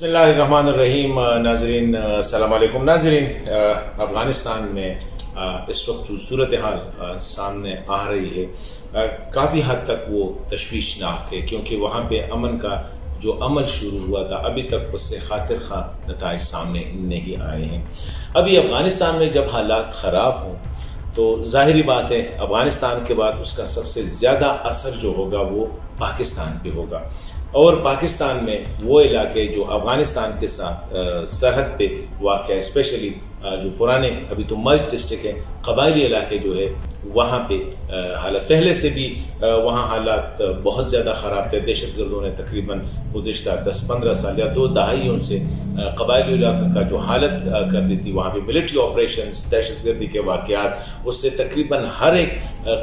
बिस्मिल्लाहिर्रहमानिर्रहीम। नाजरीन अस्सलाम वालेकुम। नाजरीन, अफगानिस्तान में इस वक्त जो सूरतहाल सामने आ रही है काफ़ी हद तक वो तशवीशनाक है, क्योंकि वहाँ पे अमन का जो अमल शुरू हुआ था अभी तक उससे खातिर खा नताइज सामने नहीं आए हैं। अभी अफगानिस्तान में जब हालात ख़राब हों तो जाहिरी बात है अफगानिस्तान के बाद उसका सबसे ज़्यादा असर जो होगा वो पाकिस्तान पे होगा। और पाकिस्तान में वो इलाके जो अफगानिस्तान के साथ सरहद पे वाक़ है, स्पेशली जो पुराने अभी तो मर्ज डिस्ट्रिक्ट है, कबायली इलाके जो है वहाँ पे हालात पहले से भी वहाँ हालात बहुत ज़्यादा ख़राब थे। दहशतगर्दों ने तकरीबन गुज़िश्ता 10-15 साल या 2 दहाइयों से कबायली इलाकों का जो हालत कर दी थी, वहाँ पे मिलिट्री ऑपरेशंस, दहशतगर्दी के वाक़यात, उससे तकरीबन हर एक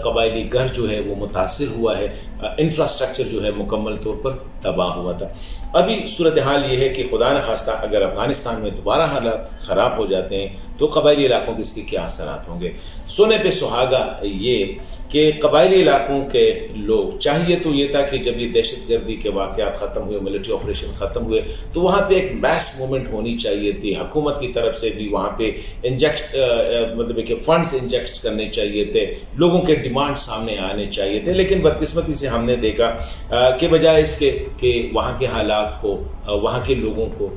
कबायली घर जो है वो मुतासिर हुआ है। इंफ्रास्ट्रक्चर जो है मुकम्मल तौर पर तबाह हुआ था। अभी सूरत हाल ये है कि खुदा न खास्ता अगर अफगानिस्तान में दोबारा हालात ख़राब हो जाते हैं तो कबायली इलाकों के इसके क्या असरात होंगे। सोने पे सुहागा ये कि कबायली इलाकों के लोग चाहिए तो ये था कि जब ये दहशतगर्दी के वाक़यात ख़त्म हुए, मिलिट्री ऑपरेशन ख़त्म हुए, तो वहाँ पे एक मैस मूवमेंट होनी चाहिए थी। हुकूमत की तरफ से भी वहाँ पे मतलब कि फंड्स इंजेक्ट करने चाहिए थे, लोगों के डिमांड सामने आने चाहिए थे। लेकिन बदकिस्मती से हमने देखा कि बजाय इसके कि वहाँ के हालात को, वहाँ के लोगों को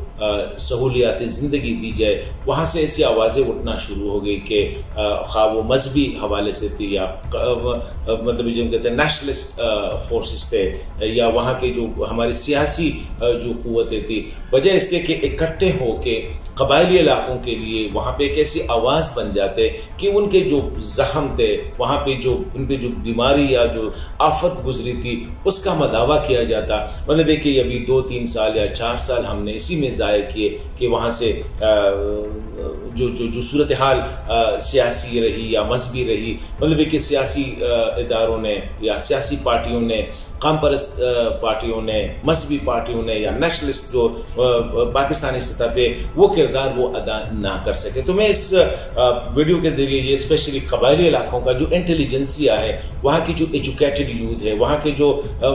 सहूलियात ज़िंदगी दी जाए, वहाँ से ऐसी आवाज़ें उठना शुरू हो गई कि खा वो मजहबी हवाले से थी या मतलब जो कहते हैं नेशनलिस्ट फोर्सेस थे, या वहाँ के जो हमारी सियासी जो कुव्वतें थी, बजाय इसके कि इकट्ठे होके कबायली इलाकों के लिए वहाँ पे एक ऐसी आवाज़ बन जाते कि उनके जो जख्म थे, वहाँ पे जो उनपे जो बीमारी या जो आफत गुजरी थी उसका मदावा किया जाता। मतलब है कि अभी 2-3 साल या 4 साल हमने इसी में ज़ाया किए कि वहाँ से जो सूरत हाल सियासी रही या मजहबी रही, मतलब है कि सियासी इदारों ने या सियासी पार्टियों ने, कम परस्त पार्टियों ने, मजहबी पार्टियों ने या नेशनलिस्ट जो पाकिस्तानी सतह पे वो किरदार वो अदा ना कर सके। तो मैं इस वीडियो के जरिए ये स्पेशली कबायली इलाकों का जो इंटेलिजेंसिया है, वहाँ की जो एजुकेटेड यूथ है, वहाँ के जो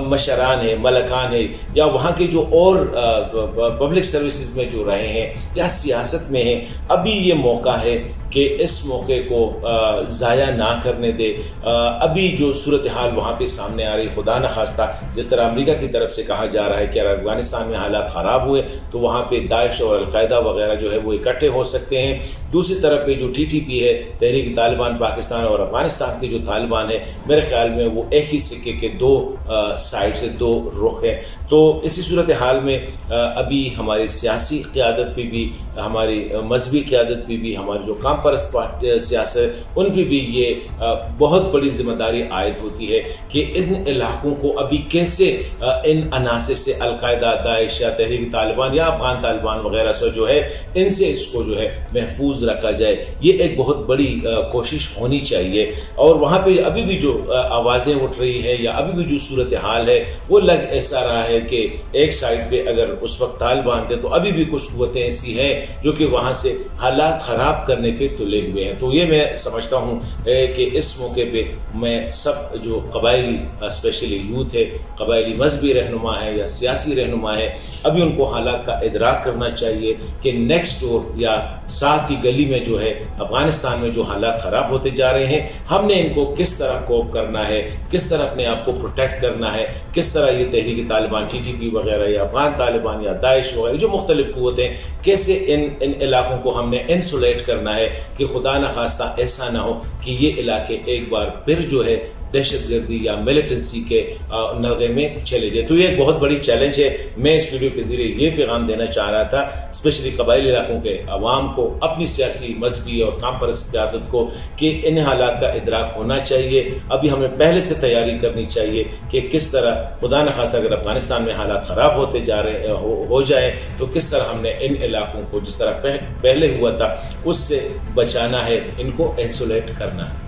मशरान है, मलकान है, या वहाँ के जो और पब्लिक सर्विसेज में जो रहे हैं या सियासत में हैं, अभी ये मौका है कि इस मौके को ज़ाया ना करने दे। अभी जो सूरत हाल वहाँ पे सामने आ रही, खुदा न खास्ता जिस तरह अमेरिका की तरफ से कहा जा रहा है कि अगर अफगानिस्तान में हालात ख़राब हुए तो वहाँ पे दाइश और अलकायदा वगैरह जो है वो इकट्ठे हो सकते हैं। दूसरी तरफ पे जो TTP है, तहरीक तालिबान पाकिस्तान, और अफगानिस्तान के जो तालिबान है, मेरे ख्याल में वो एक ही सिक्के के 2 साइड से 2 रुख है। तो इसी सूरत हाल में अभी हमारी सियासी क़यादत पे भी, हमारी मजहबी क़यादत पे भी, हमारी जो काम परस्त सियासत, उन पर भी ये बहुत बड़ी जिम्मेदारी आयद होती है कि इन इलाकों को अभी कैसे इन अनासिर से, अलकायदा, दाइश या तहरीक तालिबान या अफगान तालिबान वगैरह से जो है, इनसे इसको जो है महफूज रखा जाए। ये एक बहुत बड़ी कोशिश होनी चाहिए। और वहाँ पे अभी भी जो आवाज़ें उठ रही है या अभी भी जो सूरत हाल है वो लग ऐसा रहा है कि एक साइड पे अगर उस वक्त तालिबान थे तो अभी भी कुछ कुव्वतें ऐसी हैं जो कि वहाँ से हालात ख़राब करने पे तुले हुए हैं। तो ये मैं समझता हूँ कि इस मौके पे मैं सब जो कबायली स्पेशली यूथ है, कबायली मजहबी रहनुमा है या सियासी रहनुमा है, अभी उनको हालात का इदराक करना चाहिए कि नेक्स्ट डोर या साथ ही गली में जो है अफगानिस्तान में जो हालात ख़राब होते जा रहे हैं, हमने इनको किस तरह कोप करना है, किस तरह अपने आप को प्रोटेक्ट करना है, किस तरह ये तहरीक तालिबान, TTP वगैरह या अफगान तालिबान या दाइश वगैरह जो मुख्तलिफ कुव्वतें, कैसे इन इलाकों को हमने इंसुलेट करना है कि खुदा न खास्ता ऐसा ना हो कि ये इलाके एक बार फिर जो है दहशतगर्दी या मिलिटेंसी के नरगे में चले गए। तो ये एक बहुत बड़ी चैलेंज है। मैं इस वीडियो के जरिए ये पैगाम देना चाह रहा था स्पेशली कबायली इलाकों के अवाम को, अपनी सियासी, मजहबी और काम परस्त क़यादत को, कि इन हालात का इदराक होना चाहिए। अभी हमें पहले से तैयारी करनी चाहिए कि किस तरह खुदा न खास्ता अगर अफगानिस्तान में हालात ख़राब होते जा रहे हो जाए तो किस तरह हमने इन इलाकों को जिस तरह पहले हुआ था उससे बचाना है, इनको इंसुलेट करना है।